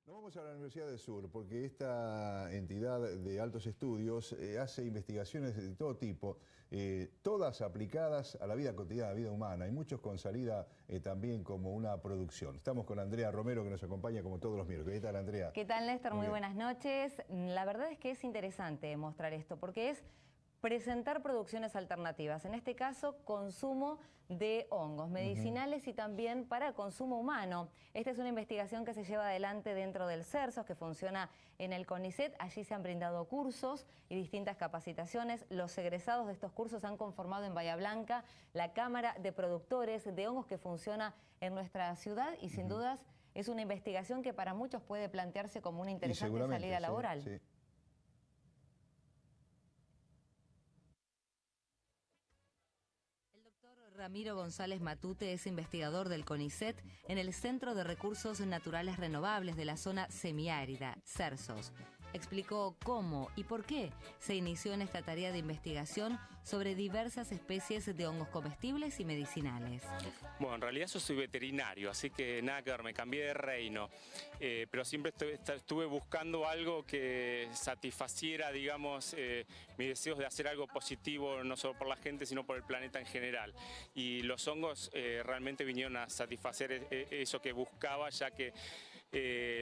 Nos vamos a la Universidad del Sur porque esta entidad de altos estudios hace investigaciones de todo tipo, todas aplicadas a la vida cotidiana, a la vida humana, y muchos con salida también como una producción. Estamos con Andrea Romero, que nos acompaña como todos los miércoles. ¿Qué tal, Andrea? ¿Qué tal, Néstor? Muy buenas noches. La verdad es que es interesante mostrar esto porque es presentar producciones alternativas, en este caso consumo de hongos medicinales y también para consumo humano. Esta es una investigación que se lleva adelante dentro del CERSOS, que funciona en el CONICET. Allí se han brindado cursos y distintas capacitaciones. Los egresados de estos cursos han conformado en Bahía Blanca la Cámara de Productores de Hongos que funciona en nuestra ciudad y sin dudas es una investigación que para muchos puede plantearse como una interesante salida laboral. Sí. Ramiro González Matute es investigador del CONICET en el Centro de Recursos Naturales Renovables de la zona semiárida, CERSOS. Explicó cómo y por qué se inició en esta tarea de investigación sobre diversas especies de hongos comestibles y medicinales. Bueno, en realidad yo soy veterinario, así que nada que ver, me cambié de reino, pero siempre estuve buscando algo que satisfaciera, digamos, mis deseos de hacer algo positivo, no solo por la gente, sino por el planeta en general. Y los hongos realmente vinieron a satisfacer eso que buscaba, ya que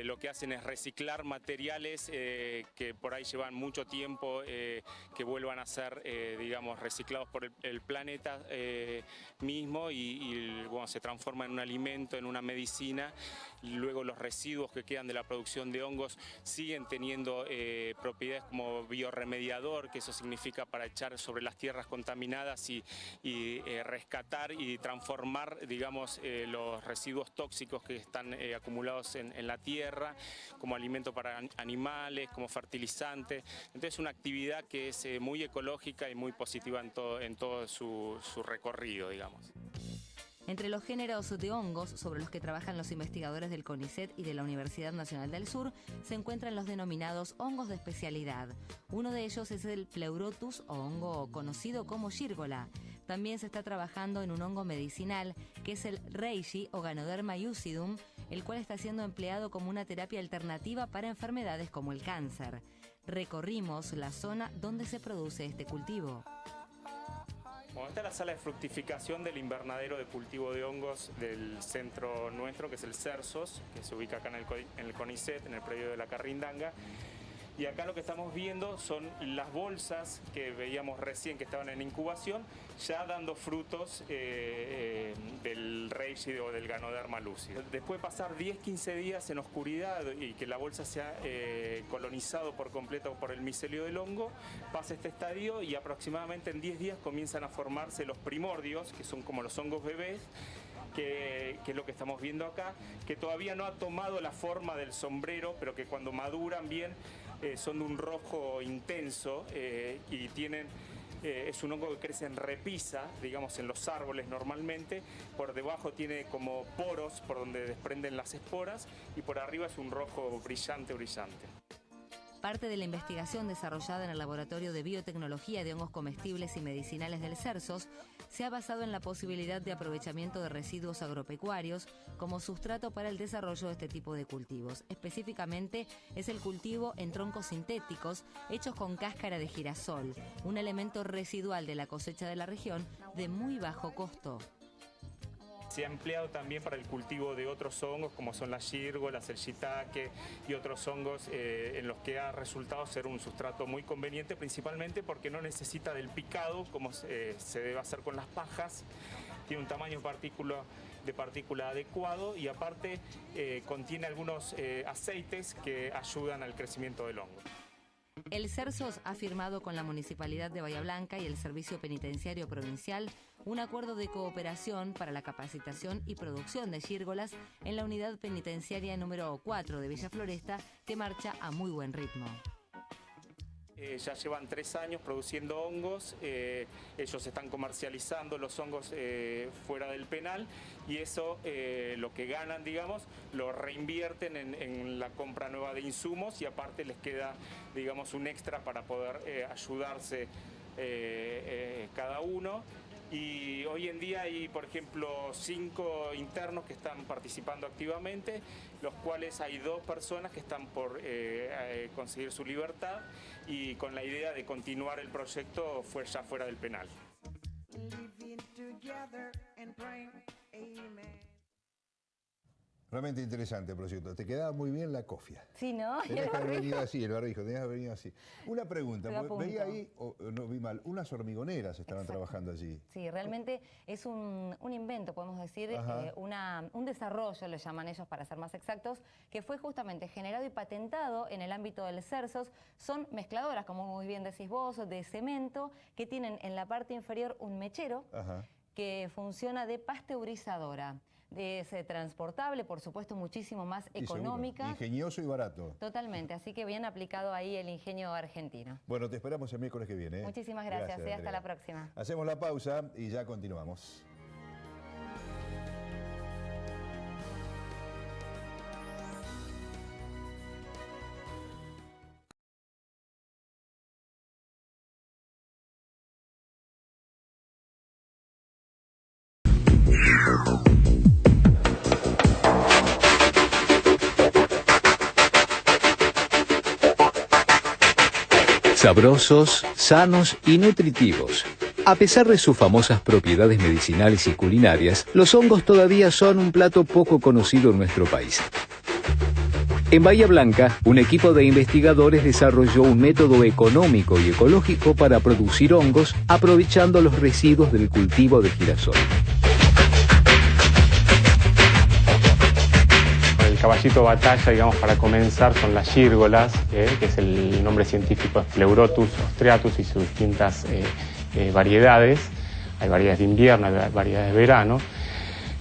lo que hacen es reciclar materiales que por ahí llevan mucho tiempo, que vuelvan a ser, digamos, reciclados por el planeta mismo y bueno, se transforma en un alimento, en una medicina. Luego los residuos que quedan de la producción de hongos siguen teniendo propiedades como biorremediador, que eso significa para echar sobre las tierras contaminadas y rescatar y transformar, digamos, los residuos tóxicos que están acumulados en la tierra como alimento para animales, como fertilizante. Entonces una actividad que es muy ecológica y muy positiva en todo su recorrido, digamos. Entre los géneros de hongos sobre los que trabajan los investigadores del CONICET y de la Universidad Nacional del Sur se encuentran los denominados hongos de especialidad. Uno de ellos es el Pleurotus o hongo conocido como gírgola. También se está trabajando en un hongo medicinal que es el Reishi o Ganoderma lucidum, el cual está siendo empleado como una terapia alternativa para enfermedades como el cáncer. Recorrimos la zona donde se produce este cultivo. Bueno, esta es la sala de fructificación del invernadero de cultivo de hongos del centro nuestro, que es el CERSOS, que se ubica acá en el CONICET, en el predio de la Carrindanga. Y acá lo que estamos viendo son las bolsas que veíamos recién que estaban en incubación, ya dando frutos del Reishi o del Ganoderma lucidum. Después de pasar 10-15 días en oscuridad y que la bolsa se ha colonizado por completo por el micelio del hongo, pasa este estadio y aproximadamente en 10 días comienzan a formarse los primordios, que son como los hongos bebés, que es lo que estamos viendo acá, que todavía no ha tomado la forma del sombrero, pero que cuando maduran bien son de un rojo intenso y tienen... es un hongo que crece en repisa, digamos en los árboles normalmente, por debajo tiene como poros por donde desprenden las esporas y por arriba es un rojo brillante. Parte de la investigación desarrollada en el Laboratorio de Biotecnología de Hongos Comestibles y Medicinales del CERSOS se ha basado en la posibilidad de aprovechamiento de residuos agropecuarios como sustrato para el desarrollo de este tipo de cultivos. Específicamente es el cultivo en troncos sintéticos hechos con cáscara de girasol, un elemento residual de la cosecha de la región de muy bajo costo. Se ha empleado también para el cultivo de otros hongos como son las gírgolas, el shiitake y otros hongos en los que ha resultado ser un sustrato muy conveniente, principalmente porque no necesita del picado como se debe hacer con las pajas, tiene un tamaño de partícula adecuado y aparte contiene algunos aceites que ayudan al crecimiento del hongo. El CERSOS ha firmado con la Municipalidad de Bahía Blanca y el Servicio Penitenciario Provincial un acuerdo de cooperación para la capacitación y producción de gírgolas en la unidad penitenciaria número 4 de Villa Floresta, que marcha a muy buen ritmo. Ya llevan 3 años produciendo hongos, ellos están comercializando los hongos fuera del penal y eso lo que ganan, digamos, lo reinvierten en la compra nueva de insumos y aparte les queda, digamos, un extra para poder ayudarse cada uno. Y hoy en día hay, por ejemplo, 5 internos que están participando activamente, los cuales hay 2 personas que están por conseguir su libertad y con la idea de continuar el proyecto ya fuera del penal. Realmente interesante el proyecto. Te quedaba muy bien la cofia. Sí, ¿no? Tenías que haber venido así, el barbijo, tenías que haber venido así. Una pregunta, veía ahí, no vi mal, unas hormigoneras estaban trabajando allí. Sí, realmente es un invento, podemos decir, un desarrollo, lo llaman ellos para ser más exactos, que fue justamente generado y patentado en el ámbito del Cersos. Son mezcladoras, como muy bien decís vos, de cemento, que tienen en la parte inferior un mechero que funciona de pasteurizadora. Es transportable, por supuesto, muchísimo más económica. Seguro. Ingenioso y barato. Totalmente, así que bien aplicado ahí el ingenio argentino. Bueno, te esperamos el miércoles que viene. Muchísimas gracias, hasta la próxima. Hacemos la pausa y ya continuamos. Sabrosos, sanos y nutritivos. A pesar de sus famosas propiedades medicinales y culinarias, los hongos todavía son un plato poco conocido en nuestro país. En Bahía Blanca, un equipo de investigadores desarrolló un método económico y ecológico para producir hongos aprovechando los residuos del cultivo de girasol. El caballito de batalla, digamos, para comenzar, son las gírgolas, que es el nombre científico de Pleurotus ostreatus y sus distintas variedades. Hay variedades de invierno, hay variedades de verano.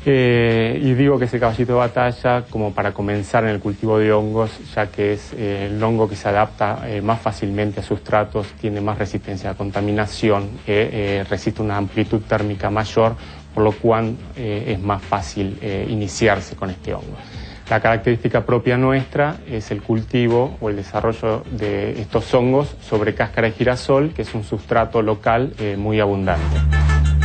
Y digo que es el caballito de batalla como para comenzar en el cultivo de hongos, ya que es el hongo que se adapta más fácilmente a sustratos, tiene más resistencia a contaminación, resiste una amplitud térmica mayor, por lo cual es más fácil iniciarse con este hongo. La característica propia nuestra es el cultivo o el desarrollo de estos hongos sobre cáscara de girasol, que es un sustrato local muy abundante.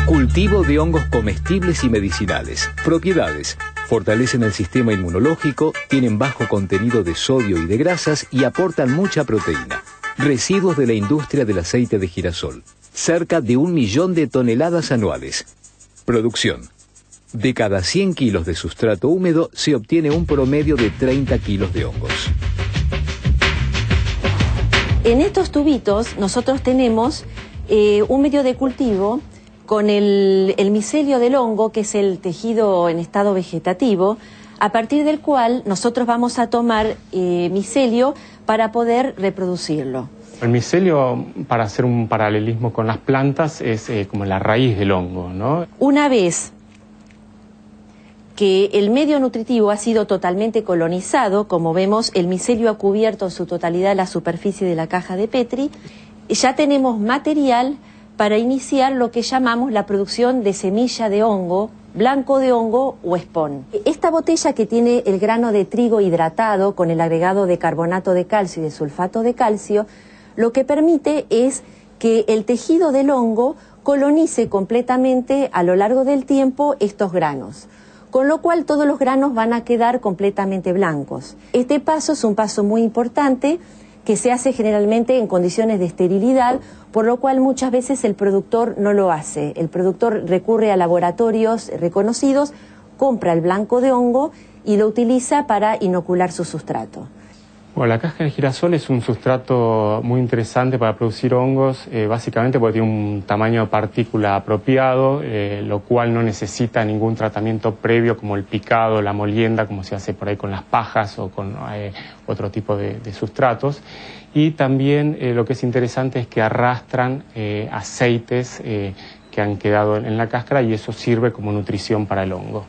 Cultivo de hongos comestibles y medicinales. Propiedades: fortalecen el sistema inmunológico, tienen bajo contenido de sodio y de grasas y aportan mucha proteína. Residuos de la industria del aceite de girasol. Cerca de 1 millón de toneladas anuales. Producción: de cada 100 kilos de sustrato húmedo se obtiene un promedio de 30 kilos de hongos. En estos tubitos nosotros tenemos un medio de cultivo con el micelio del hongo, que es el tejido en estado vegetativo, a partir del cual nosotros vamos a tomar micelio para poder reproducirlo. El micelio, para hacer un paralelismo con las plantas, es como la raíz del hongo, ¿no? Una vez que el medio nutritivo ha sido totalmente colonizado, como vemos, el micelio ha cubierto en su totalidad la superficie de la caja de Petri, ya tenemos material para iniciar lo que llamamos la producción de semilla de hongo, blanco de hongo o espón. Esta botella, que tiene el grano de trigo hidratado con el agregado de carbonato de calcio y de sulfato de calcio, lo que permite es que el tejido del hongo colonice completamente a lo largo del tiempo estos granos, con lo cual todos los granos van a quedar completamente blancos. Este paso es un paso muy importante que se hace generalmente en condiciones de esterilidad, por lo cual muchas veces el productor no lo hace. El productor recurre a laboratorios reconocidos, compra el blanco de hongo y lo utiliza para inocular su sustrato. Bueno, la cáscara de girasol es un sustrato muy interesante para producir hongos, básicamente porque tiene un tamaño de partícula apropiado, lo cual no necesita ningún tratamiento previo como el picado, la molienda, como se hace por ahí con las pajas o con otro tipo de sustratos. Y también lo que es interesante es que arrastran aceites que han quedado en la cáscara, y eso sirve como nutrición para el hongo.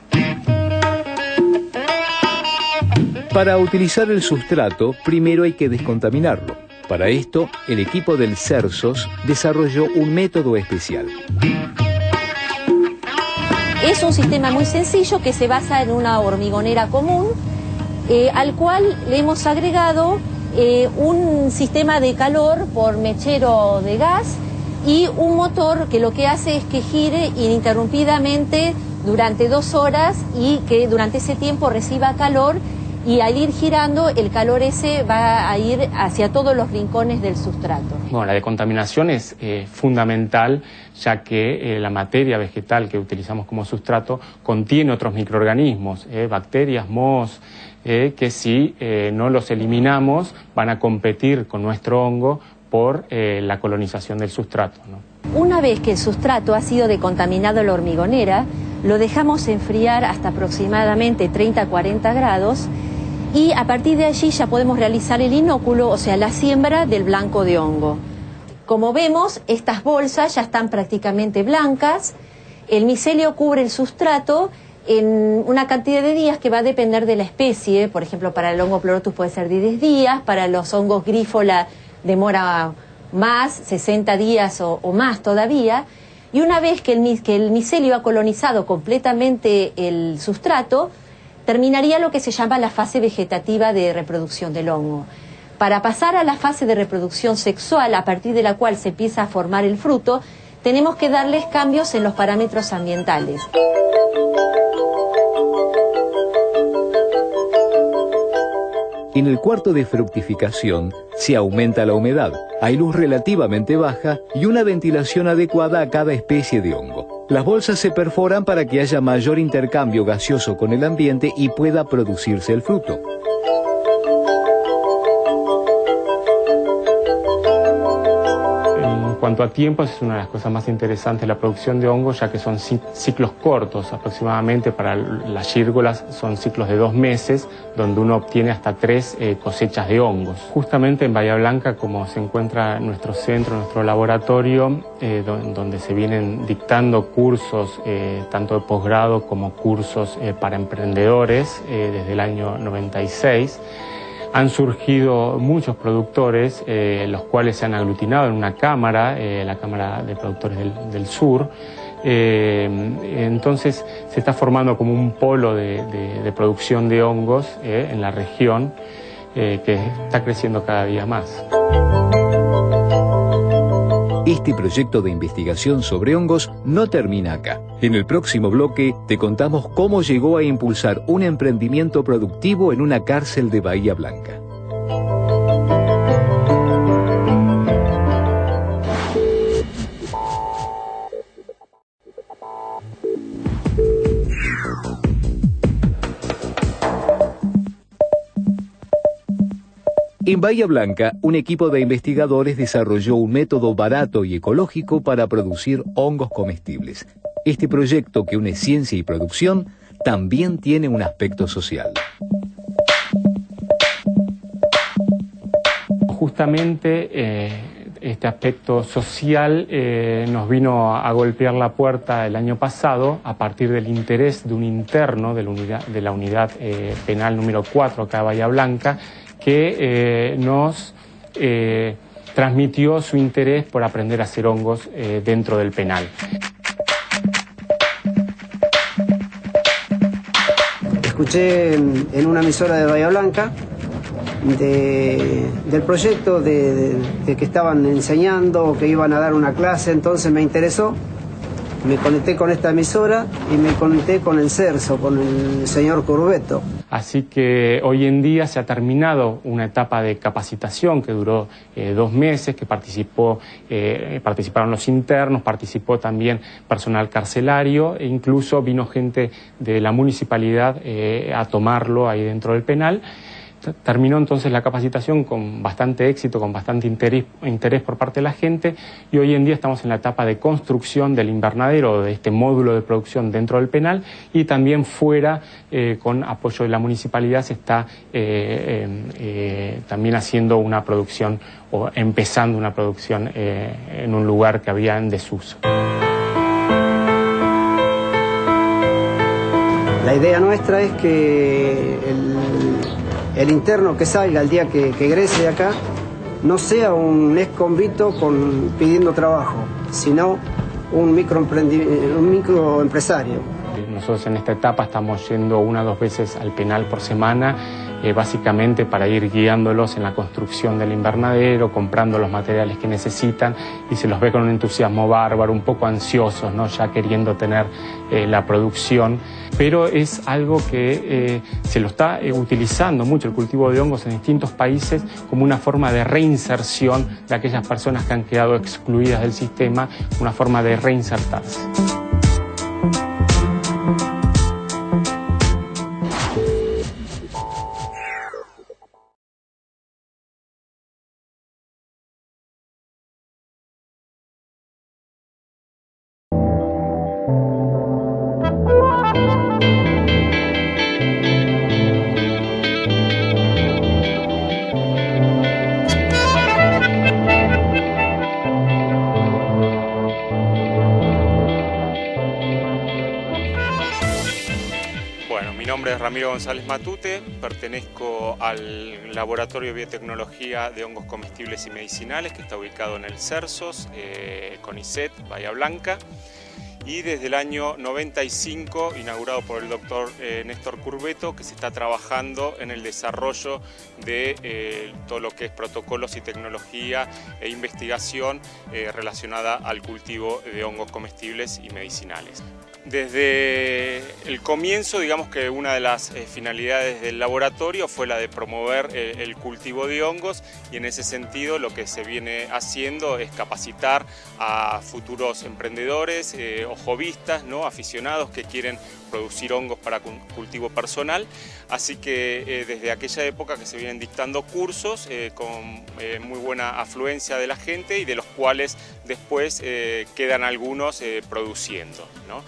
Para utilizar el sustrato, primero hay que descontaminarlo. Para esto, el equipo del Cersos desarrolló un método especial. Es un sistema muy sencillo que se basa en una hormigonera común, al cual le hemos agregado un sistema de calor por mechero de gas, y un motor que lo que hace es que gire ininterrumpidamente durante 2 horas y que durante ese tiempo reciba calor, y al ir girando el calor ese va a ir hacia todos los rincones del sustrato. Bueno, la decontaminación es fundamental, ya que la materia vegetal que utilizamos como sustrato contiene otros microorganismos, bacterias, mohos, que si no los eliminamos van a competir con nuestro hongo por la colonización del sustrato, ¿no? Una vez que el sustrato ha sido decontaminado a la hormigonera, lo dejamos enfriar hasta aproximadamente 30 a 40 grados y a partir de allí ya podemos realizar el inóculo, o sea, la siembra del blanco de hongo. Como vemos, estas bolsas ya están prácticamente blancas, el micelio cubre el sustrato en una cantidad de días que va a depender de la especie. Por ejemplo, para el hongo Pleurotus puede ser 10 días, para los hongos Grífola demora más, 60 días o más todavía. Y una vez que el micelio ha colonizado completamente el sustrato, terminaría lo que se llama la fase vegetativa de reproducción del hongo. Para pasar a la fase de reproducción sexual, a partir de la cual se empieza a formar el fruto, tenemos que darles cambios en los parámetros ambientales. En el cuarto de fructificación se aumenta la humedad, hay luz relativamente baja y una ventilación adecuada a cada especie de hongo. Las bolsas se perforan para que haya mayor intercambio gaseoso con el ambiente y pueda producirse el fruto. En cuanto a tiempos, es una de las cosas más interesantes de la producción de hongos, ya que son ciclos cortos, aproximadamente para las gírgolas son ciclos de 2 meses, donde uno obtiene hasta 3 cosechas de hongos. Justamente en Bahía Blanca, como se encuentra nuestro centro, nuestro laboratorio, donde se vienen dictando cursos tanto de posgrado como cursos para emprendedores desde el año 96, han surgido muchos productores, los cuales se han aglutinado en una cámara, la Cámara de Productores del Sur. Entonces se está formando como un polo de producción de hongos en la región, que está creciendo cada día más. Este proyecto de investigación sobre hongos no termina acá. En el próximo bloque te contamos cómo llegó a impulsar un emprendimiento productivo en una cárcel de Bahía Blanca. En Bahía Blanca, un equipo de investigadores desarrolló un método barato y ecológico para producir hongos comestibles. Este proyecto, que une ciencia y producción, también tiene un aspecto social. Justamente este aspecto social nos vino a golpear la puerta el año pasado a partir del interés de un interno de la unidad penal número 4 acá de Bahía Blanca, que nos transmitió su interés por aprender a hacer hongos dentro del penal. Escuché en una emisora de Bahía Blanca del proyecto de que estaban enseñando, que iban a dar una clase, entonces me interesó. Me conecté con esta emisora y me conecté con el CERSO, con el señor Curbeto. Así que hoy en día se ha terminado una etapa de capacitación que duró 2 meses, que participaron los internos, participó también personal carcelario e incluso vino gente de la municipalidad a tomarlo ahí dentro del penal. Terminó entonces la capacitación con bastante éxito, con bastante interés por parte de la gente, y hoy en día estamos en la etapa de construcción del invernadero, de este módulo de producción dentro del penal, y también fuera, con apoyo de la municipalidad, se está también haciendo una producción, o empezando una producción en un lugar que había en desuso. La idea nuestra es que el interno que salga el día que egrese de acá no sea un ex-convicto pidiendo trabajo, sino un microempresario Nosotros en esta etapa estamos yendo 1 o 2 veces al penal por semana, básicamente para ir guiándolos en la construcción del invernadero, comprando los materiales que necesitan, y se los ve con un entusiasmo bárbaro, un poco ansiosos, ¿no? Ya queriendo tener la producción. Pero es algo que se lo está utilizando mucho el cultivo de hongos en distintos países como una forma de reinserción de aquellas personas que han quedado excluidas del sistema, una forma de reinsertarse. Mi nombre es Ramiro González Matute, pertenezco al Laboratorio de Biotecnología de Hongos Comestibles y Medicinales, que está ubicado en el CERSOS, CONICET, Bahía Blanca, y desde el año 95, inaugurado por el doctor Néstor Curvetto, que se está trabajando en el desarrollo de todo lo que es protocolos y tecnología e investigación relacionada al cultivo de hongos comestibles y medicinales. Desde el comienzo, digamos que una de las finalidades del laboratorio fue la de promover el cultivo de hongos, y en ese sentido lo que se viene haciendo es capacitar a futuros emprendedores o hobbyistas, ¿no? Aficionados que quieren producir hongos para cultivo personal. Así que desde aquella época que se vienen dictando cursos con muy buena afluencia de la gente, y de los cuales después quedan algunos produciendo, ¿no?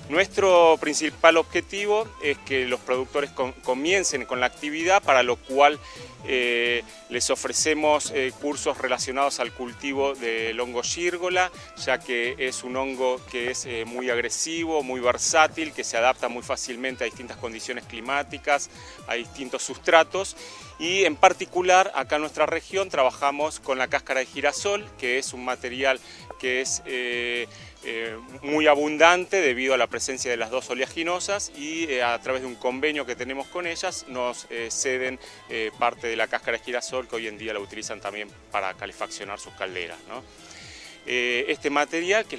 Nuestro principal objetivo es que los productores comiencen con la actividad, para lo cual les ofrecemos cursos relacionados al cultivo del hongo Xírgola, ya que es un hongo que es muy agresivo, muy versátil, que se adapta muy fácilmente a distintas condiciones climáticas, a distintos sustratos. Y en particular acá en nuestra región trabajamos con la cáscara de girasol, que es un material que es muy abundante debido a la presencia de las dos oleaginosas, y a través de un convenio que tenemos con ellas nos ceden parte de la cáscara de girasol, que hoy en día la utilizan también para calefaccionar sus calderas, ¿no? Este material que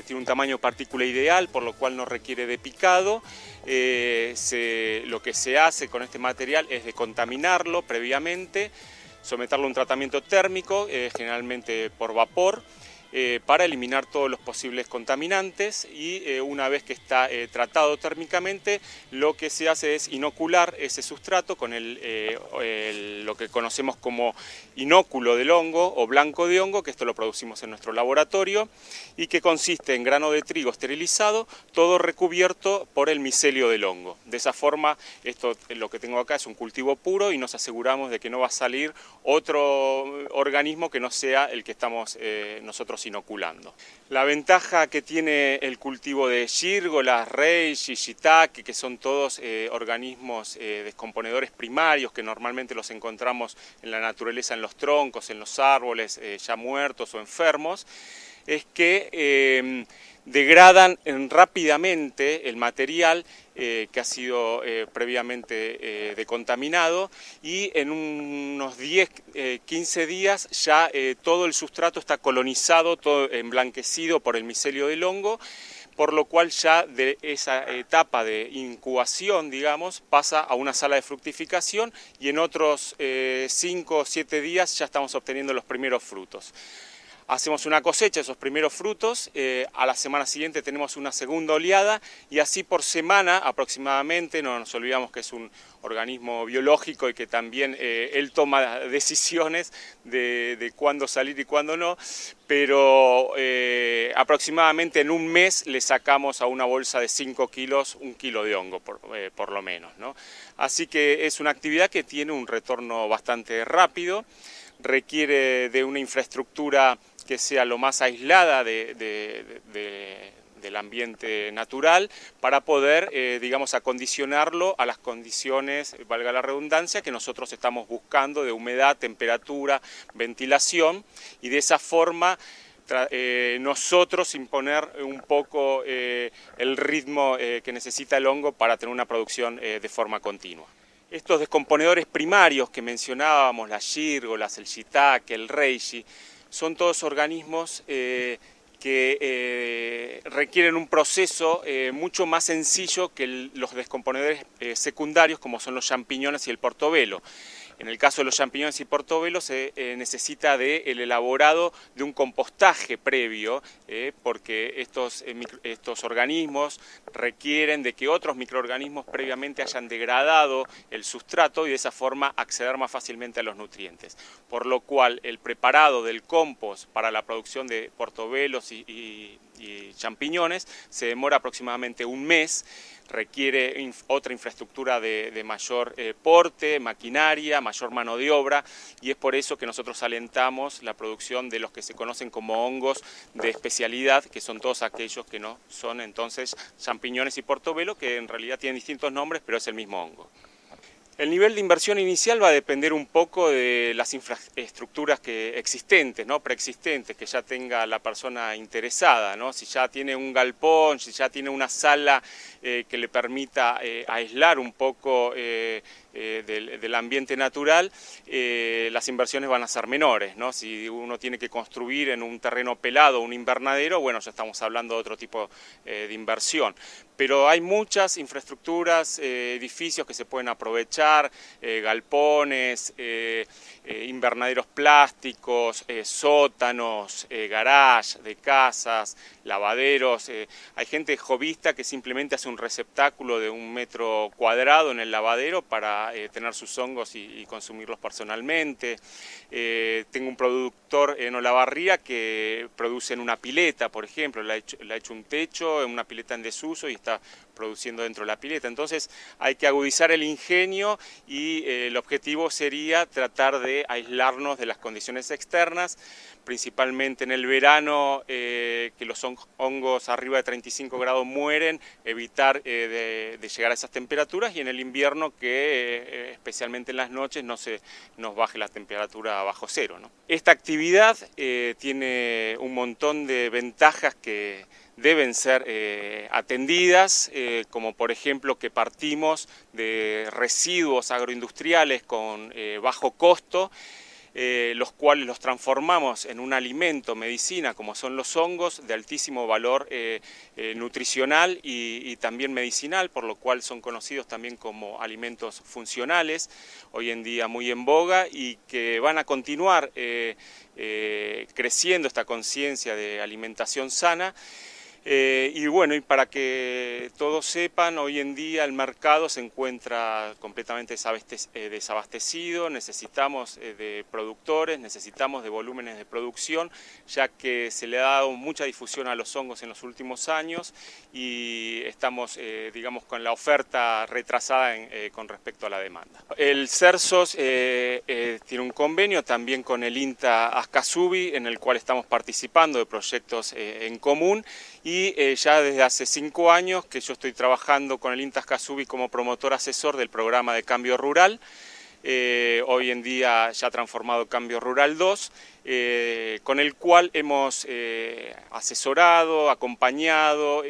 tiene un tamaño partícula ideal, por lo cual no requiere de picado. Lo que se hace con este material es decontaminarlo previamente, someterlo a un tratamiento térmico, generalmente por vapor, para eliminar todos los posibles contaminantes, y una vez que está tratado térmicamente, lo que se hace es inocular ese sustrato con lo que conocemos como inóculo del hongo o blanco de hongo, que esto lo producimos en nuestro laboratorio, y que consiste en grano de trigo esterilizado, todo recubierto por el micelio del hongo. De esa forma, lo que tengo acá es un cultivo puro, y nos aseguramos de que no va a salir otro organismo que no sea el que estamos nosotros inoculando. La ventaja que tiene el cultivo de Xírgolas, reishi, shiitake, que son todos organismos descomponedores primarios, que normalmente los encontramos en la naturaleza, en los troncos, en los árboles ya muertos o enfermos, es que degradan rápidamente el material que ha sido previamente decontaminado, y en unos 10-15 días ya todo el sustrato está colonizado, todo emblanquecido por el micelio del hongo, por lo cual ya de esa etapa de incubación, digamos, pasa a una sala de fructificación, y en otros 5 o 7 días ya estamos obteniendo los primeros frutos. Hacemos una cosecha de esos primeros frutos, a la semana siguiente tenemos una segunda oleada, y así por semana aproximadamente. No nos olvidamos que es un organismo biológico y que también él toma decisiones de cuándo salir y cuándo no, pero aproximadamente en un mes le sacamos a una bolsa de 5 kilos 1 kilo de hongo por lo menos, ¿no? Así que es una actividad que tiene un retorno bastante rápido, requiere de una infraestructura que sea lo más aislada del ambiente natural, para poder, digamos, acondicionarlo a las condiciones, valga la redundancia, que nosotros estamos buscando, de humedad, temperatura, ventilación, y de esa forma nosotros imponer un poco el ritmo que necesita el hongo para tener una producción de forma continua. Estos descomponedores primarios que mencionábamos, las gírgolas, el shiitake, el reishi, son todos organismos que requieren un proceso mucho más sencillo que los descomponedores secundarios, como son los champiñones y el portobelo. En el caso de los champiñones y portobelo se necesita del elaborado de un compostaje previo, porque estos organismos requieren de que otros microorganismos previamente hayan degradado el sustrato y de esa forma acceder más fácilmente a los nutrientes. Por lo cual el preparado del compost para la producción de portobelos y champiñones se demora aproximadamente un mes. Requiere otra infraestructura de mayor porte, maquinaria, mayor mano de obra, y es por eso que nosotros alentamos la producción de los que se conocen como hongos de especialidad, que son todos aquellos que no son entonces champiñones y portobelo, que en realidad tienen distintos nombres, pero es el mismo hongo. El nivel de inversión inicial va a depender un poco de las infraestructuras existentes, ¿no? Preexistentes, que ya tenga la persona interesada, ¿no? Si ya tiene un galpón, si ya tiene una sala que le permita aislar un poco del ambiente natural, las inversiones van a ser menores, ¿no? Si uno tiene que construir en un terreno pelado un invernadero, bueno, ya estamos hablando de otro tipo de inversión. Pero hay muchas infraestructuras, edificios que se pueden aprovechar, galpones, invernaderos plásticos, sótanos, garage de casas, lavaderos. Hay gente jovista que simplemente hace un receptáculo de 1 metro cuadrado en el lavadero para tener sus hongos y consumirlos personalmente. Tengo un productor en Olavarría que produce en una pileta, por ejemplo, le ha hecho un techo, en una pileta en desuso y está produciendo dentro de la pileta. Entonces hay que agudizar el ingenio y el objetivo sería tratar de aislarnos de las condiciones externas, principalmente en el verano, que los hongos arriba de 35 grados mueren, evitar de llegar a esas temperaturas, y en el invierno que especialmente en las noches no se nos baje la temperatura bajo cero, ¿no? Esta actividad tiene un montón de ventajas que deben ser atendidas, como por ejemplo que partimos de residuos agroindustriales con bajo costo, los cuales los transformamos en un alimento, medicina, como son los hongos, de altísimo valor nutricional y también medicinal, por lo cual son conocidos también como alimentos funcionales, hoy en día muy en boga, y que van a continuar creciendo esta conciencia de alimentación sana. Y bueno, y para que todos sepan, hoy en día el mercado se encuentra completamente desabastecido, necesitamos de productores, necesitamos de volúmenes de producción, ya que se le ha dado mucha difusión a los hongos en los últimos años y estamos, digamos, con la oferta retrasada con respecto a la demanda. El CERSOS tiene un convenio también con el INTA Ascasubi, en el cual estamos participando de proyectos en común. Y ya desde hace 5 años que yo estoy trabajando con el INTA Ascasubi como promotor asesor del programa de Cambio Rural. Hoy en día ya transformado Cambio Rural 2, con el cual hemos asesorado, acompañado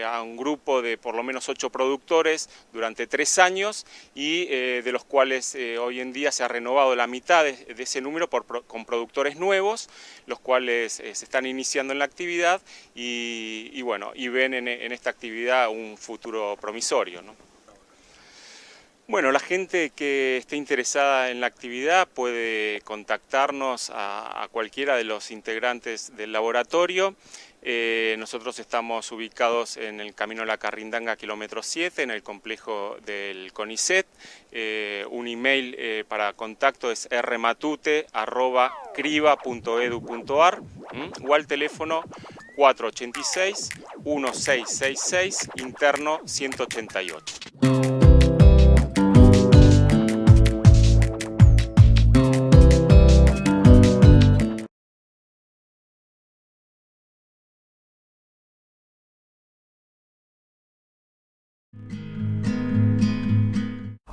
a un grupo de por lo menos 8 productores durante 3 años y de los cuales hoy en día se ha renovado la mitad de ese número con productores nuevos, los cuales se están iniciando en la actividad y bueno, y ven en esta actividad un futuro promisorio, ¿no? Bueno, la gente que esté interesada en la actividad puede contactarnos a cualquiera de los integrantes del laboratorio. Nosotros estamos ubicados en el Camino La Carrindanga, kilómetro 7, en el complejo del CONICET. Un email para contacto es rmatute@criba.edu.ar o al teléfono 486-1666, interno 188.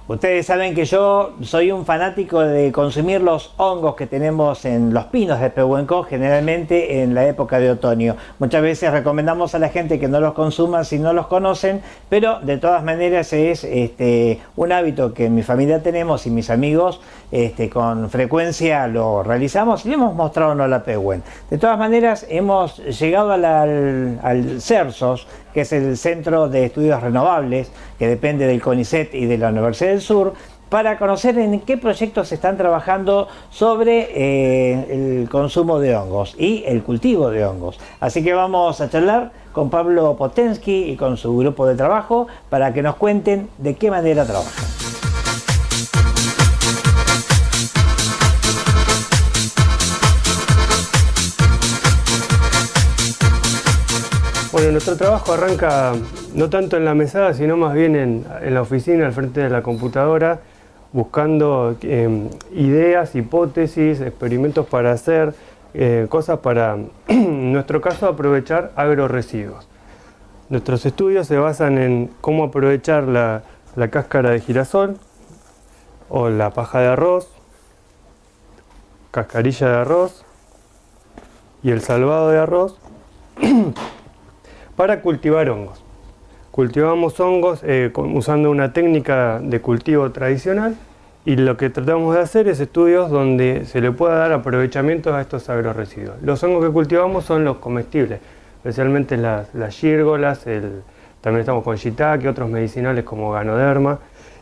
Ustedes saben que yo soy un fanático de consumir los hongos que tenemos en los pinos de Pehuenco, generalmente en la época de otoño. Muchas veces recomendamos a la gente que no los consuman si no los conocen, pero de todas maneras es un hábito que en mi familia tenemos y mis amigos con frecuencia lo realizamos y le hemos mostrado a la Pehuen. De todas maneras hemos llegado al CERSOS, que es el Centro de Estudios Renovables, que depende del CONICET y de la Universidad del Sur, para conocer en qué proyectos están trabajando sobre el consumo de hongos y el cultivo de hongos. Así que vamos a charlar con Pablo Potensky y con su grupo de trabajo para que nos cuenten de qué manera trabajan. Bueno, nuestro trabajo arranca no tanto en la mesada, sino más bien en la oficina, al frente de la computadora, buscando ideas, hipótesis, experimentos para hacer, cosas para, en nuestro caso, aprovechar agroresiduos. Nuestros estudios se basan en cómo aprovechar la cáscara de girasol o la paja de arroz, cascarilla de arroz y el salvado de arroz para cultivar hongos. Cultivamos hongos usando una técnica de cultivo tradicional y lo que tratamos de hacer es estudios donde se le pueda dar aprovechamiento a estos agroresiduos. Los hongos que cultivamos son los comestibles, especialmente las gírgolas, también estamos con shiitake, otros medicinales como ganoderma.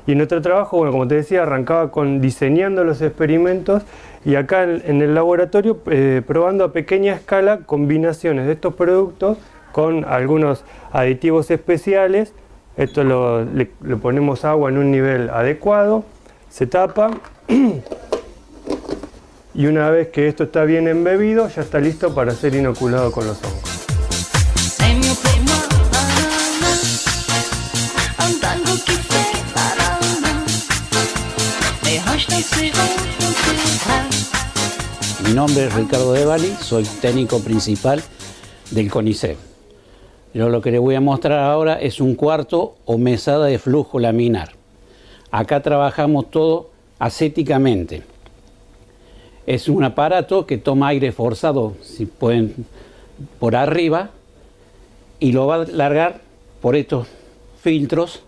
Y nuestro trabajo, bueno, como te decía, arrancaba con diseñando los experimentos y acá en el laboratorio probando a pequeña escala combinaciones de estos productos con algunos aditivos especiales. Esto le ponemos agua en un nivel adecuado, se tapa y una vez que esto está bien embebido ya está listo para ser inoculado con los hongos. Mi nombre es Ricardo Devali, soy técnico principal del CONICET. Yo lo que les voy a mostrar ahora es un cuarto o mesada de flujo laminar. Acá trabajamos todo acéticamente. Es un aparato que toma aire forzado, si pueden, por arriba, y lo va a largar por estos filtros,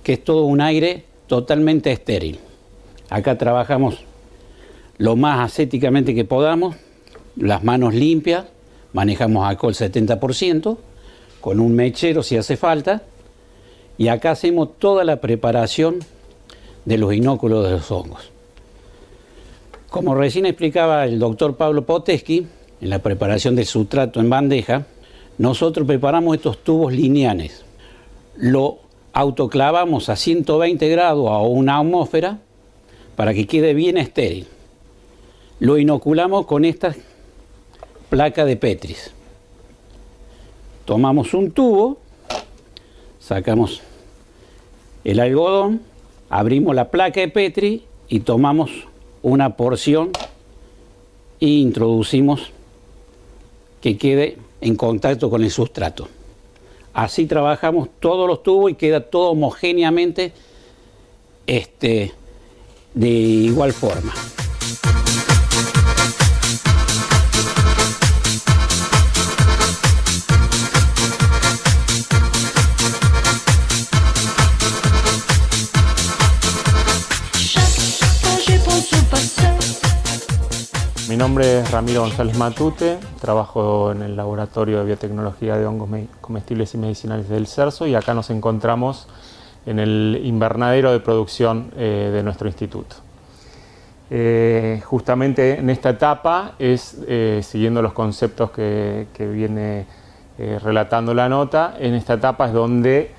que es todo un aire totalmente estéril. Acá trabajamos lo más ascéticamente que podamos, las manos limpias, manejamos alcohol 70%, con un mechero si hace falta, y acá hacemos toda la preparación de los inóculos de los hongos. Como recién explicaba el doctor Pablo Potensky, en la preparación del sustrato en bandeja, nosotros preparamos estos tubos lineales. Lo autoclavamos a 120 grados a una atmósfera para que quede bien estéril. Lo inoculamos con esta placa de Petri. Tomamos un tubo, sacamos el algodón, abrimos la placa de Petri y tomamos una porción e introducimos que quede en contacto con el sustrato. Así trabajamos todos los tubos y queda todo homogéneamente de igual forma. Mi nombre es Ramiro González Matute, trabajo en el Laboratorio de Biotecnología de Hongos Comestibles y Medicinales del CERSO y acá nos encontramos en el invernadero de producción de nuestro instituto. Justamente en esta etapa es, siguiendo los conceptos que viene relatando la nota, en esta etapa es donde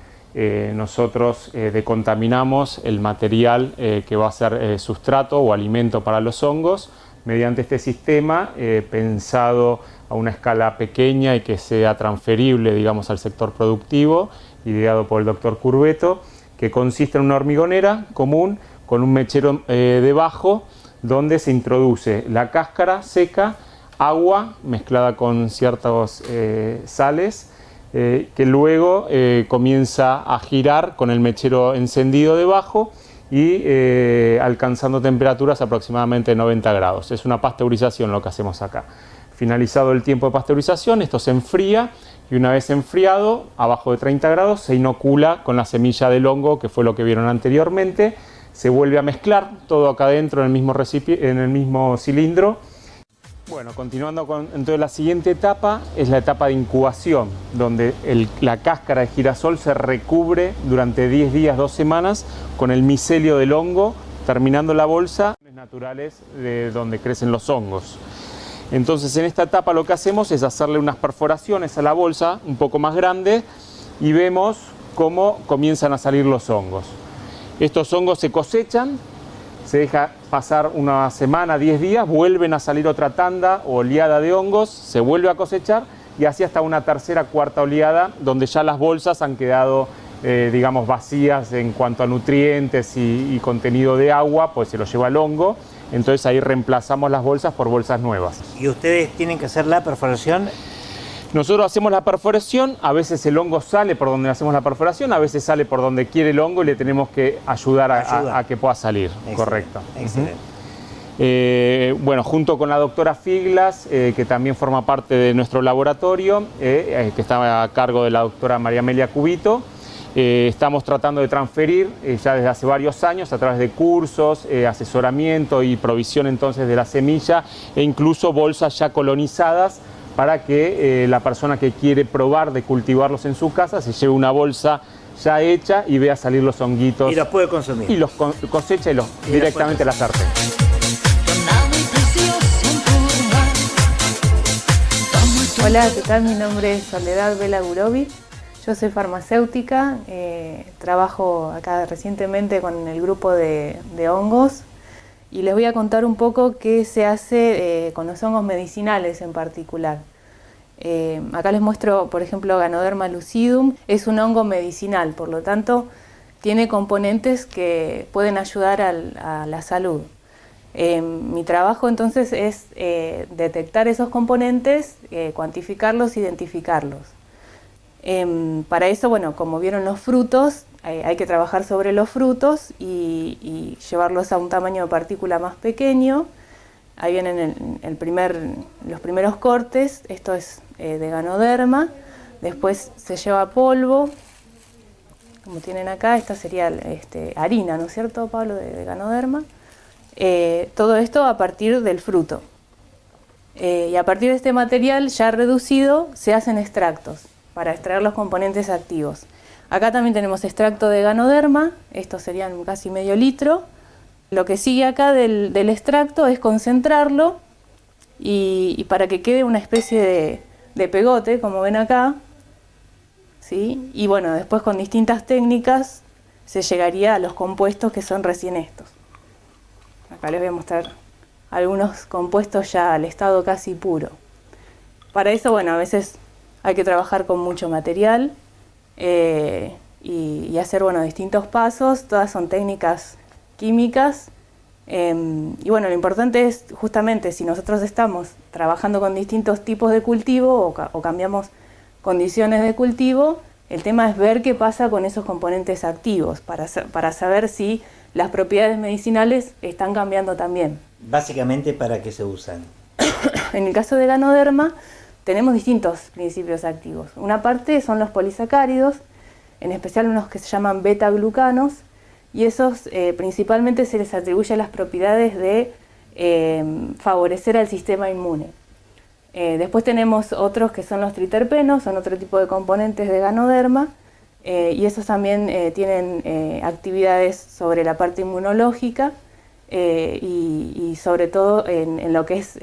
nosotros decontaminamos el material que va a ser sustrato o alimento para los hongos, mediante este sistema pensado a una escala pequeña y que sea transferible, digamos, al sector productivo, ideado por el doctor Curvetto, que consiste en una hormigonera común con un mechero debajo, donde se introduce la cáscara seca, agua mezclada con ciertas sales, que luego comienza a girar con el mechero encendido debajo y alcanzando temperaturas aproximadamente 90 grados. Es una pasteurización lo que hacemos acá. Finalizado el tiempo de pasteurización, esto se enfría y una vez enfriado, abajo de 30 grados, se inocula con la semilla del hongo, que fue lo que vieron anteriormente. Se vuelve a mezclar todo acá adentro en el mismo cilindro. Bueno, continuando con entonces la siguiente etapa es la etapa de incubación, donde la cáscara de girasol se recubre durante 10 días, 2 semanas con el micelio del hongo, terminando la bolsa naturales de donde crecen los hongos. Entonces en esta etapa lo que hacemos es hacerle unas perforaciones a la bolsa un poco más grande y vemos cómo comienzan a salir los hongos. Estos hongos se cosechan, se deja pasar una semana, 10 días, vuelven a salir otra tanda o oleada de hongos, se vuelve a cosechar y así hasta una tercera, cuarta oleada donde ya las bolsas han quedado digamos vacías en cuanto a nutrientes y contenido de agua, pues se lo lleva el hongo. Entonces ahí reemplazamos las bolsas por bolsas nuevas. ¿Y ustedes tienen que hacer la perforación? Nosotros hacemos la perforación, a veces el hongo sale por donde hacemos la perforación, a veces sale por donde quiere el hongo y le tenemos que ayudar a que pueda salir. Excelente. Correcto. Excelente. Bueno, junto con la doctora Figlas, que también forma parte de nuestro laboratorio, que está a cargo de la doctora María Amelia Cubito, estamos tratando de transferir ya desde hace varios años a través de cursos, asesoramiento y provisión entonces de la semilla e incluso bolsas ya colonizadas para que la persona que quiere probar de cultivarlos en su casa se lleve una bolsa ya hecha y vea salir los honguitos. Y los puede consumir. Y los cosecha y directamente a la sartén. Hola, ¿qué tal? Mi nombre es Soledad Vela Gurovic. Yo soy farmacéutica, trabajo acá recientemente con el grupo de hongos y les voy a contar un poco qué se hace con los hongos medicinales en particular. Acá les muestro, por ejemplo, Ganoderma lucidum. Es un hongo medicinal, por lo tanto, tiene componentes que pueden ayudar a la salud. Mi trabajo entonces es detectar esos componentes, cuantificarlos, identificarlos. Para eso, bueno, como vieron los frutos, hay que trabajar sobre los frutos y llevarlos a un tamaño de partícula más pequeño. Ahí vienen los primeros cortes, esto es de Ganoderma, después se lleva polvo, como tienen acá, esta sería harina, ¿no es cierto, Pablo, de Ganoderma? Todo esto a partir del fruto. Y a partir de este material ya reducido se hacen extractos para extraer los componentes activos. Acá también tenemos extracto de Ganoderma, estos serían casi medio litro. Lo que sigue acá del extracto es concentrarlo y para que quede una especie de pegote, como ven acá, ¿sí? Y bueno, después con distintas técnicas se llegaría a los compuestos que son recién estos. Acá les voy a mostrar algunos compuestos ya al estado casi puro. Para eso, bueno, a veces hay que trabajar con mucho material y hacer, bueno, distintos pasos. Todas son técnicas químicas. Y bueno, lo importante es justamente si nosotros estamos trabajando con distintos tipos de cultivo o cambiamos condiciones de cultivo, el tema es ver qué pasa con esos componentes activos para saber si las propiedades medicinales están cambiando también. Básicamente, ¿para qué se usan? En el caso de Ganoderma tenemos distintos principios activos. Una parte son los polisacáridos, en especial unos que se llaman beta-glucanos, y esos principalmente se les atribuye las propiedades de favorecer al sistema inmune. Después tenemos otros que son los triterpenos, son otro tipo de componentes de Ganoderma, y esos también tienen actividades sobre la parte inmunológica y sobre todo en lo que es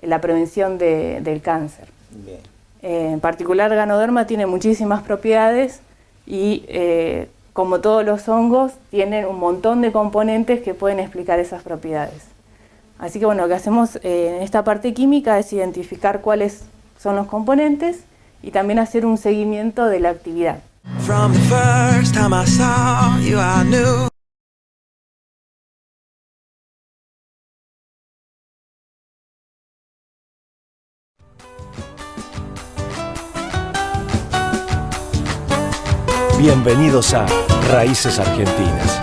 la prevención del cáncer. Bien. En particular, Ganoderma tiene muchísimas propiedades y como todos los hongos, tienen un montón de componentes que pueden explicar esas propiedades. Así que bueno, lo que hacemos en esta parte química es identificar cuáles son los componentes y también hacer un seguimiento de la actividad. From the first time I saw you, I knew. Bienvenidos a Raíces Argentinas.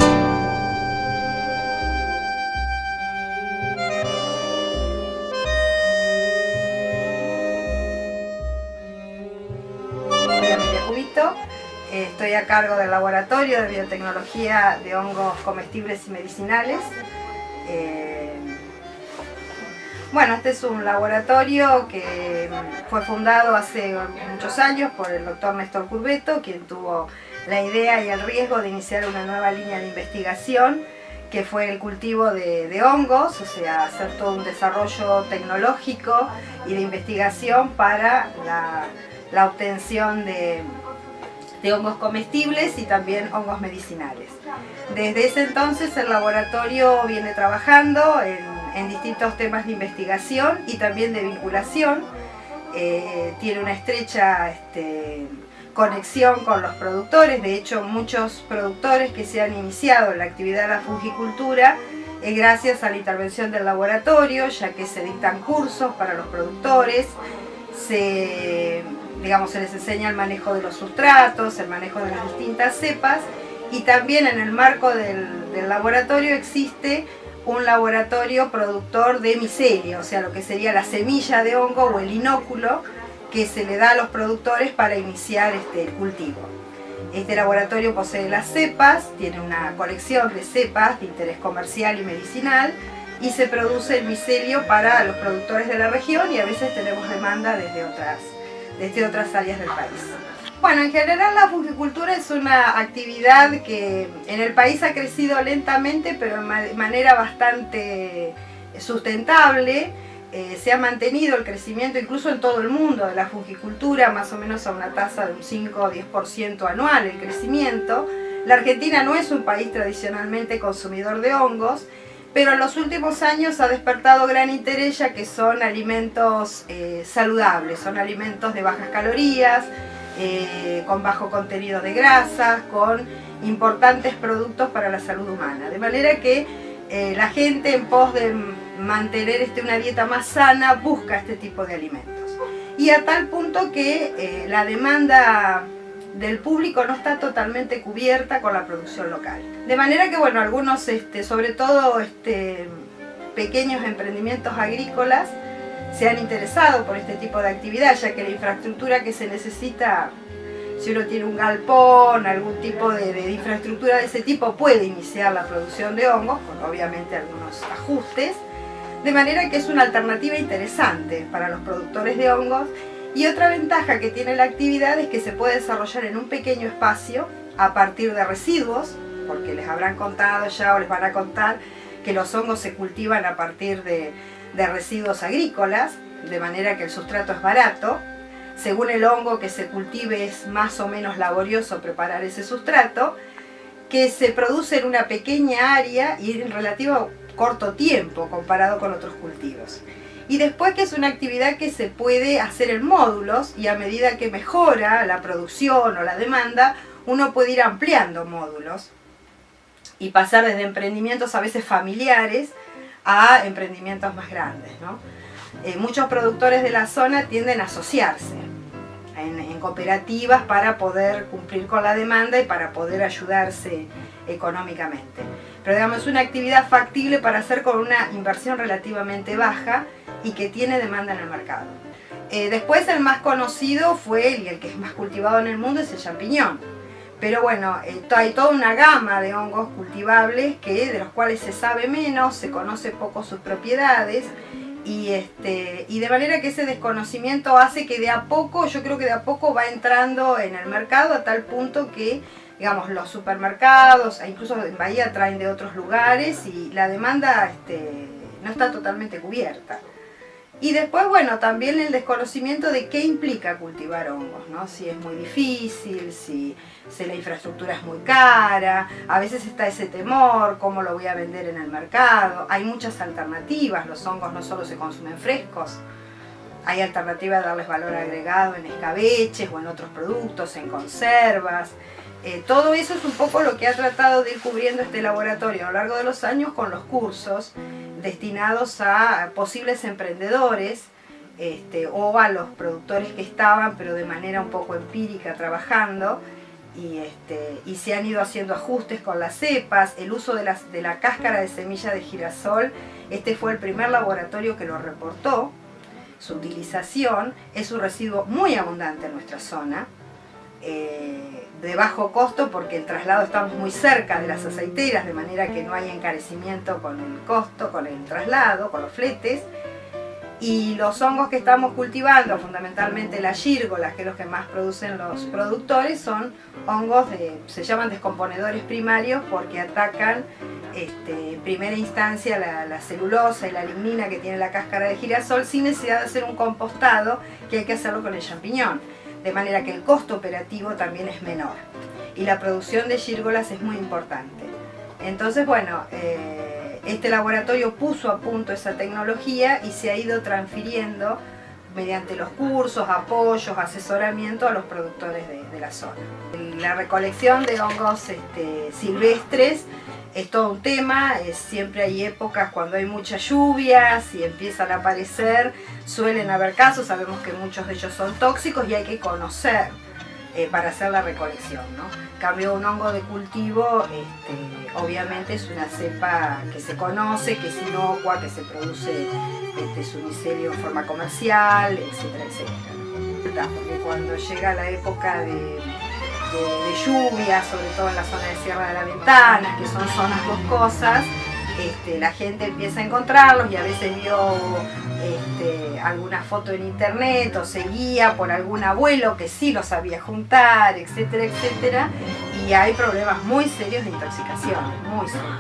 Estoy a cargo del Laboratorio de Biotecnología de Hongos Comestibles y Medicinales. Bueno, este es un laboratorio que fue fundado hace muchos años por el doctor Néstor Curvetto, quien tuvo la idea y el riesgo de iniciar una nueva línea de investigación, que fue el cultivo de hongos, o sea, hacer todo un desarrollo tecnológico y de investigación para la obtención de hongos comestibles y también hongos medicinales. Desde ese entonces el laboratorio viene trabajando en distintos temas de investigación y también de vinculación. Tiene una estrecha conexión con los productores. De hecho, muchos productores que se han iniciado en la actividad de la fungicultura es gracias a la intervención del laboratorio, ya que se dictan cursos para los productores, se les enseña el manejo de los sustratos, el manejo de las distintas cepas, y también en el marco del laboratorio existe un laboratorio productor de micelio, o sea, lo que sería la semilla de hongo o el inóculo que se le da a los productores para iniciar el cultivo. Este laboratorio posee las cepas, tiene una colección de cepas de interés comercial y medicinal, y se produce el micelio para los productores de la región, y a veces tenemos demanda desde otras áreas del país. Bueno, en general la fungicultura es una actividad que en el país ha crecido lentamente, pero de manera bastante sustentable. Se ha mantenido el crecimiento incluso en todo el mundo de la fungicultura, más o menos a una tasa de un 5 o 10% anual el crecimiento. La Argentina no es un país tradicionalmente consumidor de hongos, pero en los últimos años ha despertado gran interés, ya que son alimentos saludables, son alimentos de bajas calorías, con bajo contenido de grasas, con importantes productos para la salud humana. De manera que la gente, en pos de mantener una dieta más sana, busca este tipo de alimentos. Y a tal punto que la demanda del público no está totalmente cubierta con la producción local. De manera que, bueno, algunos, sobre todo pequeños emprendimientos agrícolas, se han interesado por este tipo de actividad, ya que la infraestructura que se necesita, si uno tiene un galpón, algún tipo de infraestructura de ese tipo, puede iniciar la producción de hongos, con obviamente algunos ajustes, de manera que es una alternativa interesante para los productores de hongos. Y otra ventaja que tiene la actividad es que se puede desarrollar en un pequeño espacio a partir de residuos, porque les habrán contado ya o les van a contar que los hongos se cultivan a partir de residuos agrícolas, de manera que el sustrato es barato. Según el hongo que se cultive es más o menos laborioso preparar ese sustrato, que se produce en una pequeña área y en relativo corto tiempo comparado con otros cultivos. Y después que es una actividad que se puede hacer en módulos, y a medida que mejora la producción o la demanda, uno puede ir ampliando módulos y pasar desde emprendimientos a veces familiares a emprendimientos más grandes, ¿no? Muchos productores de la zona tienden a asociarse en cooperativas para poder cumplir con la demanda y para poder ayudarse económicamente. Pero digamos, es una actividad factible para hacer con una inversión relativamente baja y que tiene demanda en el mercado. Después el más conocido fue, y el que es más cultivado en el mundo, es el champiñón. Pero bueno, hay toda una gama de hongos cultivables de los cuales se sabe menos, se conoce poco sus propiedades, y de manera que ese desconocimiento hace que de a poco, yo creo que de a poco va entrando en el mercado, a tal punto que, digamos, los supermercados, incluso en Bahía traen de otros lugares, y la demanda no está totalmente cubierta. Y después, bueno, también el desconocimiento de qué implica cultivar hongos, ¿no? Si es muy difícil, si la infraestructura es muy cara, a veces está ese temor, cómo lo voy a vender en el mercado. Hay muchas alternativas, los hongos no solo se consumen frescos, hay alternativas de darles valor agregado en escabeches o en otros productos, en conservas. Todo eso es un poco lo que ha tratado de ir cubriendo este laboratorio a lo largo de los años con los cursos destinados a posibles emprendedores o a los productores que estaban, pero de manera un poco empírica, trabajando, y se han ido haciendo ajustes con las cepas, el uso de la cáscara de semilla de girasol. Este fue el primer laboratorio que lo reportó. Su utilización es un residuo muy abundante en nuestra zona, de bajo costo porque el traslado estamos muy cerca de las aceiteras, de manera que no hay encarecimiento con el costo, con el traslado, con los fletes. Y los hongos que estamos cultivando, fundamentalmente las gírgolas, que es los que más producen los productores, son hongos se llaman descomponedores primarios porque atacan en primera instancia la celulosa y la lignina que tiene la cáscara de girasol sin necesidad de hacer un compostado que hay que hacerlo con el champiñón. De manera que el costo operativo también es menor. Y la producción de gírgolas es muy importante. Entonces, bueno, este laboratorio puso a punto esa tecnología y se ha ido transfiriendo mediante los cursos, apoyos, asesoramiento a los productores de la zona. La recolección de hongos silvestres es todo un tema, siempre hay épocas cuando hay muchas lluvias y empiezan a aparecer, suelen haber casos, sabemos que muchos de ellos son tóxicos y hay que conocer para hacer la recolección, ¿no? En cambio, un hongo de cultivo, obviamente es una cepa que se conoce, que es inocua, que se produce su micelio en forma comercial, etcétera, etcétera. Porque cuando llega la época de lluvia, sobre todo en la zona de Sierra de la Ventana, que son zonas boscosas, la gente empieza a encontrarlos y a veces vio alguna foto en internet o se guía por algún abuelo que sí los sabía juntar, etcétera, etcétera, y hay problemas muy serios de intoxicación, muy serios.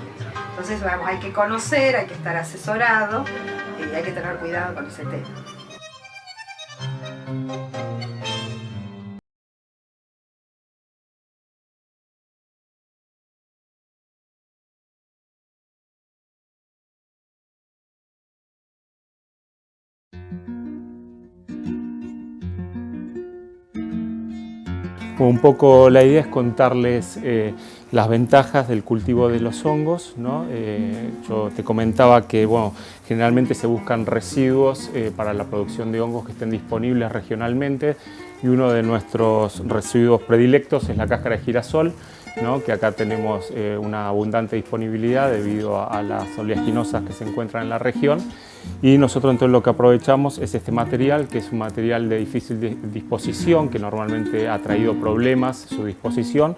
Entonces, vamos, hay que conocer, hay que estar asesorado y hay que tener cuidado con ese tema. Un poco la idea es contarles las ventajas del cultivo de los hongos, ¿no? Yo te comentaba que bueno, generalmente se buscan residuos para la producción de hongos que estén disponibles regionalmente y uno de nuestros residuos predilectos es la cáscara de girasol, ¿no? Que acá tenemos una abundante disponibilidad debido a las oleaginosas que se encuentran en la región. Y nosotros entonces lo que aprovechamos es este material, que es un material de difícil disposición, que normalmente ha traído problemas su disposición.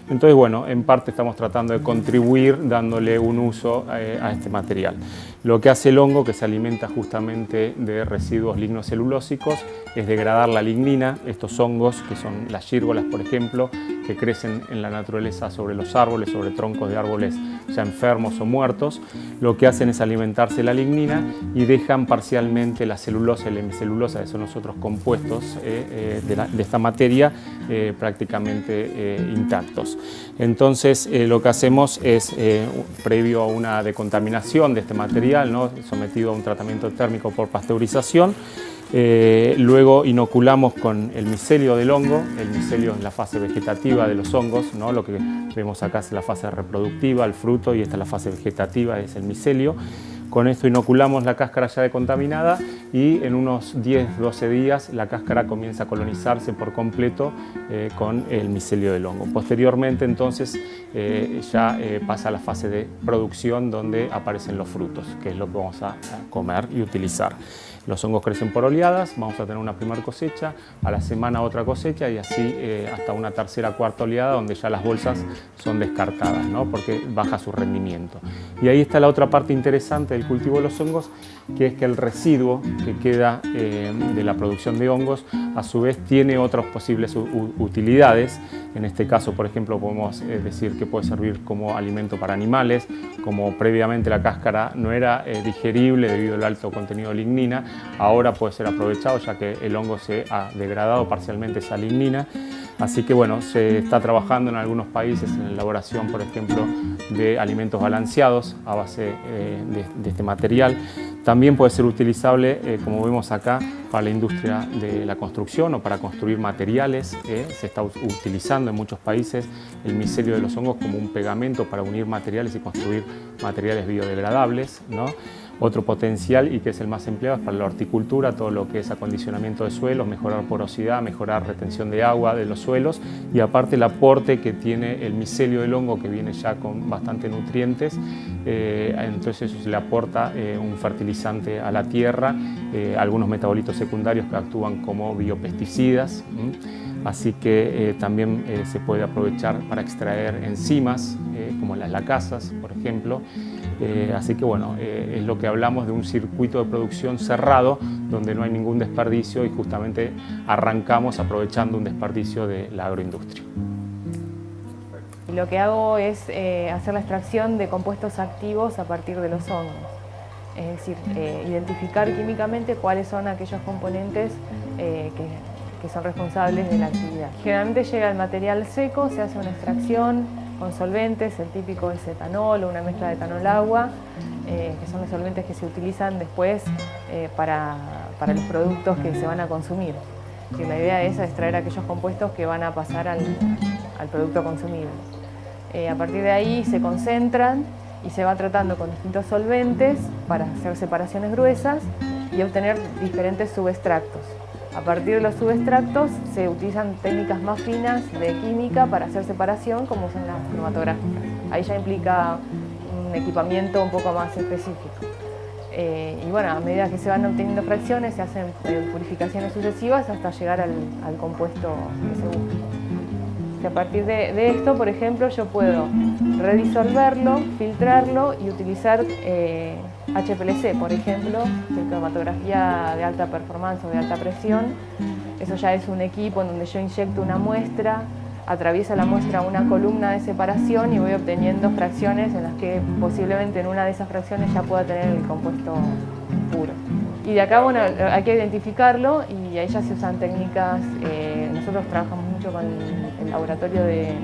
Entonces, bueno, en parte estamos tratando de contribuir dándole un uso a este material. Lo que hace el hongo, que se alimenta justamente de residuos lignocelulósicos, es degradar la lignina. Estos hongos, que son las gírgolas, por ejemplo, que crecen en la naturaleza sobre los árboles, sobre troncos de árboles ya enfermos o muertos, lo que hacen es alimentarse de la lignina y dejan parcialmente la celulosa y la hemicelulosa, que son los otros compuestos de esta materia, prácticamente intactos. Entonces, lo que hacemos es, previo a una decontaminación de este material, ¿no? Sometido a un tratamiento térmico por pasteurización, luego inoculamos con el micelio del hongo. El micelio es la fase vegetativa de los hongos, ¿no? Lo que vemos acá es la fase reproductiva, el fruto, y esta es la fase vegetativa, es el micelio. Con esto inoculamos la cáscara ya decontaminada y en unos 10-12 días la cáscara comienza a colonizarse por completo con el micelio del hongo. Posteriormente entonces ya pasa a la fase de producción donde aparecen los frutos, que es lo que vamos a comer y utilizar. Los hongos crecen por oleadas, vamos a tener una primera cosecha, a la semana otra cosecha y así hasta una tercera, cuarta oleada donde ya las bolsas son descartadas, ¿no? Porque baja su rendimiento. Y ahí está la otra parte interesante del cultivo de los hongos, que es que el residuo que queda de la producción de hongos a su vez tiene otras posibles utilidades. En este caso, por ejemplo, podemos decir que puede servir como alimento para animales, como previamente la cáscara no era digerible debido al alto contenido de lignina, ahora puede ser aprovechado ya que el hongo se ha degradado parcialmente esa lignina. Así que bueno, se está trabajando en algunos países en la elaboración, por ejemplo, de alimentos balanceados a base de este material. También puede ser utilizable, como vemos acá, para la industria de la construcción o para construir materiales. Se está utilizando en muchos países el micelio de los hongos como un pegamento para unir materiales y construir materiales biodegradables, ¿no? Otro potencial, y que es el más empleado, es para la horticultura, todo lo que es acondicionamiento de suelos, mejorar porosidad, mejorar retención de agua de los suelos, y aparte el aporte que tiene el micelio del hongo, que viene ya con bastante nutrientes, entonces eso le aporta un fertilizante a la tierra, algunos metabolitos secundarios que actúan como biopesticidas, así que también se puede aprovechar para extraer enzimas, como las lacasas, por ejemplo. Así que bueno, es lo que hablamos de un circuito de producción cerrado donde no hay ningún desperdicio y justamente arrancamos aprovechando un desperdicio de la agroindustria. Lo que hago es hacer la extracción de compuestos activos a partir de los hongos, es decir, identificar químicamente cuáles son aquellos componentes que son responsables de la actividad. Generalmente llega el material seco, se hace una extracción con solventes, el típico es etanol o una mezcla de etanol-agua, que son los solventes que se utilizan después para los productos que se van a consumir. Y la idea es extraer aquellos compuestos que van a pasar al producto consumible. A partir de ahí se concentran y se va tratando con distintos solventes para hacer separaciones gruesas y obtener diferentes subextractos. A partir de los subextractos se utilizan técnicas más finas de química para hacer separación, como son las cromatográficas. Ahí ya implica un equipamiento un poco más específico. Y bueno, a medida que se van obteniendo fracciones, se hacen purificaciones sucesivas hasta llegar al compuesto que se busca. Y a partir de esto, por ejemplo, yo puedo redisolverlo, filtrarlo y utilizar HPLC, por ejemplo, que es cromatografía de alta performance o de alta presión. Eso ya es un equipo en donde yo inyecto una muestra, atraviesa la muestra una columna de separación y voy obteniendo fracciones en las que posiblemente en una de esas fracciones ya pueda tener el compuesto puro. Y de acá, bueno, hay que identificarlo y ahí ya se usan técnicas. Nosotros trabajamos mucho con el laboratorio de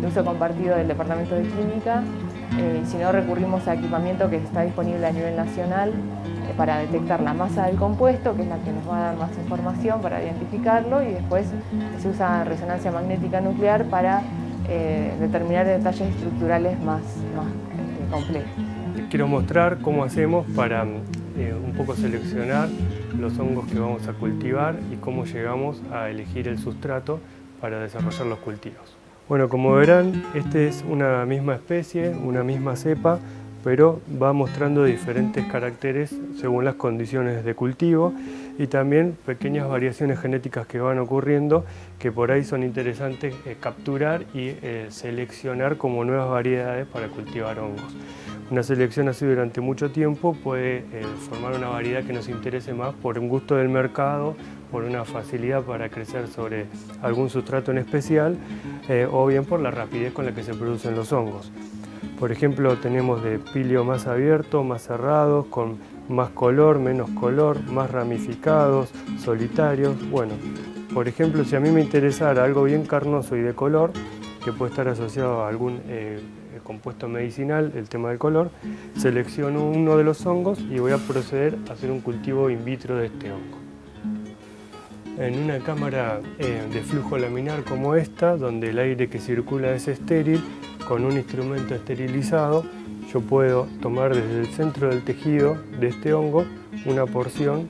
uso compartido del Departamento de Química. Si no, recurrimos a equipamiento que está disponible a nivel nacional para detectar la masa del compuesto, que es la que nos va a dar más información para identificarlo, y después se usa resonancia magnética nuclear para determinar detalles estructurales más complejos. Quiero mostrar cómo hacemos para un poco seleccionar los hongos que vamos a cultivar y cómo llegamos a elegir el sustrato para desarrollar los cultivos. Bueno, como verán, este es una misma especie, una misma cepa, pero va mostrando diferentes caracteres según las condiciones de cultivo y también pequeñas variaciones genéticas que van ocurriendo que por ahí son interesantes capturar y seleccionar como nuevas variedades para cultivar hongos. Una selección así durante mucho tiempo puede formar una variedad que nos interese más por un gusto del mercado, por una facilidad para crecer sobre algún sustrato en especial o bien por la rapidez con la que se producen los hongos. Por ejemplo, tenemos de pilio más abierto, más cerrados, con más color, menos color, más ramificados, solitarios. Bueno, por ejemplo, si a mí me interesara algo bien carnoso y de color, que puede estar asociado a algún compuesto medicinal, el tema del color, selecciono uno de los hongos y voy a proceder a hacer un cultivo in vitro de este hongo. En una cámara de flujo laminar como esta, donde el aire que circula es estéril, con un instrumento esterilizado, yo puedo tomar desde el centro del tejido de este hongo una porción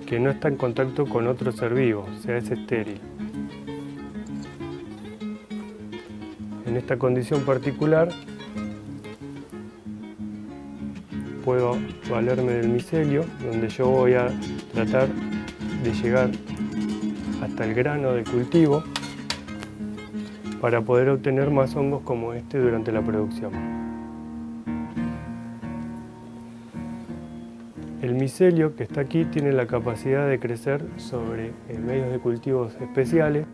que no está en contacto con otro ser vivo, o sea, es estéril. En esta condición particular puedo valerme del micelio, donde yo voy a tratar de llegar hasta el grano del cultivo para poder obtener más hongos como este durante la producción. El micelio que está aquí tiene la capacidad de crecer sobre medios de cultivos especiales.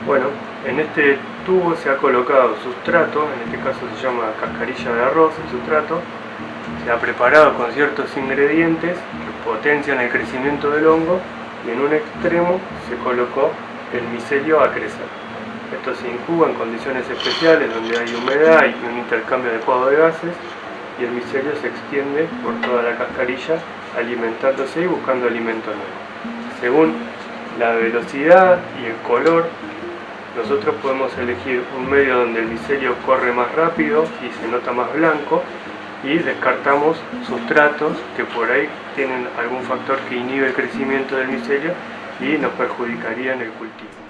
Bueno, en este tubo se ha colocado sustrato, en este caso se llama cascarilla de arroz, el sustrato. Se ha preparado con ciertos ingredientes que potencian el crecimiento del hongo y en un extremo se colocó el micelio a crecer. Esto se incuba en condiciones especiales donde hay humedad y un intercambio adecuado de gases y el micelio se extiende por toda la cascarilla alimentándose y buscando alimento nuevo. Según la velocidad y el color, nosotros podemos elegir un medio donde el micelio corre más rápido y se nota más blanco y descartamos sustratos que por ahí tienen algún factor que inhibe el crecimiento del micelio y nos perjudicarían el cultivo.